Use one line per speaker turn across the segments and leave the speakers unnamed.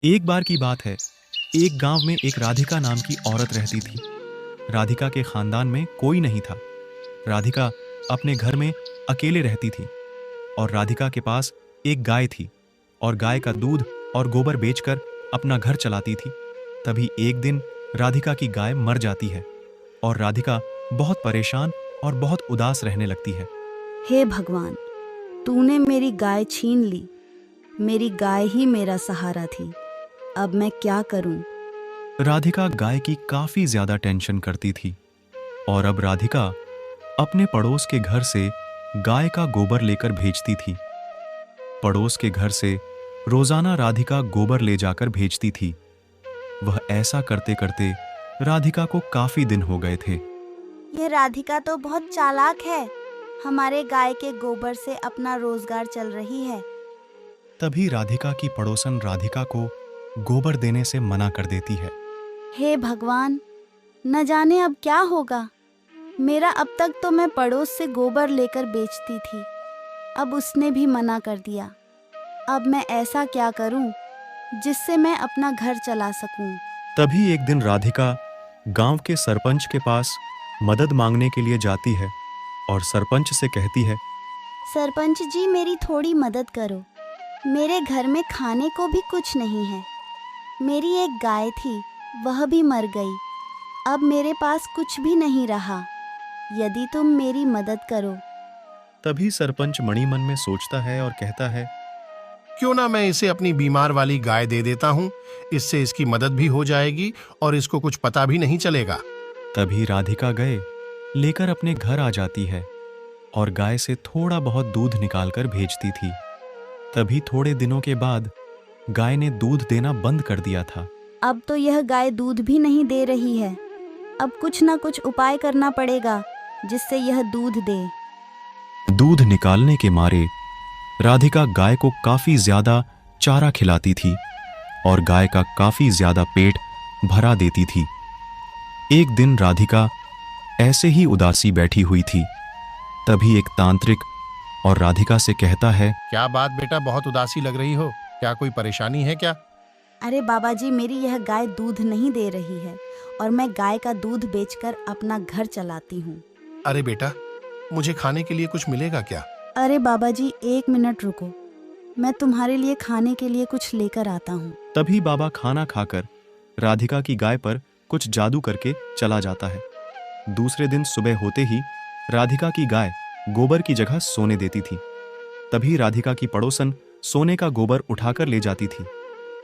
एक बार की बात है। एक गांव में एक राधिका नाम की औरत रहती थी। राधिका के खानदान में कोई नहीं था। राधिका अपने घर में अकेले रहती थी और राधिका के पास एक गाय थी और गाय का दूध और गोबर बेचकर अपना घर चलाती थी। तभी एक दिन राधिका की गाय मर जाती है और राधिका बहुत परेशान और बहुत उदास रहने लगती है।
हे भगवान, तूने मेरी गाय छीन ली। मेरी गाय ही मेरा सहारा थी। अब मैं क्या करूं?
राधिका गाय की काफी ज्यादा टेंशन करती थी और अब राधिका अपने पड़ोस के घर से गाय का गोबर लेकर भेजती थी। पड़ोस के घर से रोजाना राधिका गोबर ले जाकर भेजती थी। वह ऐसा करते करते राधिका को काफी दिन हो गए थे।
ये राधिका तो बहुत चालाक है। हमारे गाय के गोबर से अपना रोजगार चल रही है।
तभी राधिका की पड़ोसन राधिका को गोबर देने से मना कर देती है।
हे भगवान, न जाने अब क्या होगा। मेरा अब तक तो मैं पड़ोस से गोबर लेकर बेचती थी, अब उसने भी मना कर दिया। अब मैं ऐसा क्या करूं जिससे मैं अपना घर चला सकूं?
तभी एक दिन राधिका गांव के सरपंच के पास मदद मांगने के लिए जाती है और सरपंच से कहती है,
सरपंच जी, मेरी थोड़ी मदद करो। मेरे घर में खाने को भी कुछ नहीं है। मेरी एक गाय थी, वह भी मर गई। अब मेरे पास कुछ भी नहीं रहा। यदि तुम मेरी मदद करो।
तभी सरपंच मणि मन में सोचता है और कहता है,
क्यों ना मैं इसे अपनी बीमार वाली गाय दे देता हूं। इससे इसकी मदद भी हो जाएगी और इसको कुछ पता भी नहीं चलेगा।
तभी राधिका गए लेकर अपने घर आ जाती है और गाय से थोड़ा बहुत दूध निकालकर भेजती थी। तभी थोड़े दिनों के बाद गाय ने दूध देना बंद कर दिया था।
अब तो यह गाय दूध भी नहीं दे रही है। अब कुछ ना कुछ उपाय करना पड़ेगा जिससे यह दूध दे।
दूध निकालने के मारे राधिका गाय को काफी ज्यादा चारा खिलाती थी और गाय का काफी ज्यादा पेट भरा देती थी। एक दिन राधिका ऐसे ही उदासी बैठी हुई थी। तभी एक तांत्रिक और राधिका से कहता है,
क्या बात बेटा, बहुत उदासी लग रही हो। क्या कोई परेशानी है क्या?
अरे बाबा जी, मेरी यह गाय दूध नहीं दे रही है और मैं गाय का दूध बेचकर अपना घर चलाती हूँ।
अरे बेटा, मुझे खाने के लिए कुछ मिलेगा क्या?
अरे बाबा जी, 1 मिनट रुको, मैं तुम्हारे लिए खाने के लिए कुछ लेकर आता हूँ।
तभी बाबा खाना खाकर राधिका की गाय पर कुछ जादू करके चला जाता है। दूसरे दिन सुबह होते ही राधिका की गाय गोबर की जगह सोने देती थी। तभी राधिका की पड़ोसन सोने का गोबर उठाकर ले जाती थी।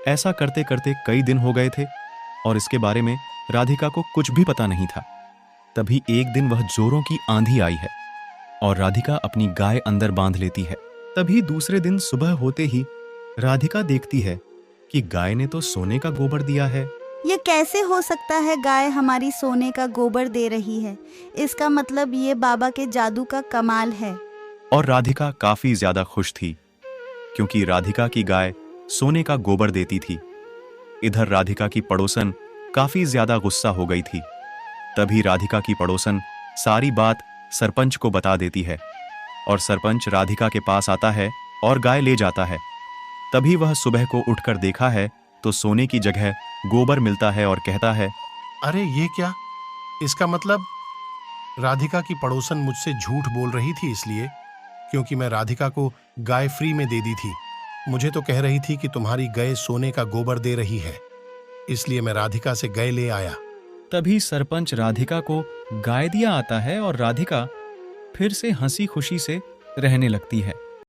ऐसा करते करते कई दिन हो गए थे और इसके बारे में राधिका को कुछ भी पता नहीं था। तभी एक दिन वह जोरों की आंधी आई है और राधिका अपनी गाय अंदर बांध लेती है। तभी दूसरे दिन सुबह होते ही राधिका देखती है कि गाय ने तो सोने का गोबर दिया है।
ये कैसे हो सकता है? गाय हमारी सोने का गोबर दे रही है। इसका मतलब ये बाबा के जादू का कमाल है।
और राधिका काफी ज्यादा खुश थी क्योंकि राधिका की गाय सोने का गोबर देती थी। इधर राधिका की पड़ोसन काफी ज्यादा गुस्सा हो गई थी। तभी राधिका की पड़ोसन सारी बात सरपंच को बता देती है और सरपंच राधिका के पास आता है और गाय ले जाता है। तभी वह सुबह को उठकर देखा है तो सोने की जगह गोबर मिलता है और कहता है,
अरे ये क्या? इसका मतलब राधिका की पड़ोसन मुझसे झूठ बोल रही थी, इसलिए क्योंकि मैं राधिका को गाय फ्री में दे दी थी। मुझे तो कह रही थी कि तुम्हारी गाय सोने का गोबर दे रही है, इसलिए मैं राधिका से गाय ले आया।
तभी सरपंच राधिका को गाय दिया आता है और राधिका फिर से हंसी खुशी से रहने लगती है।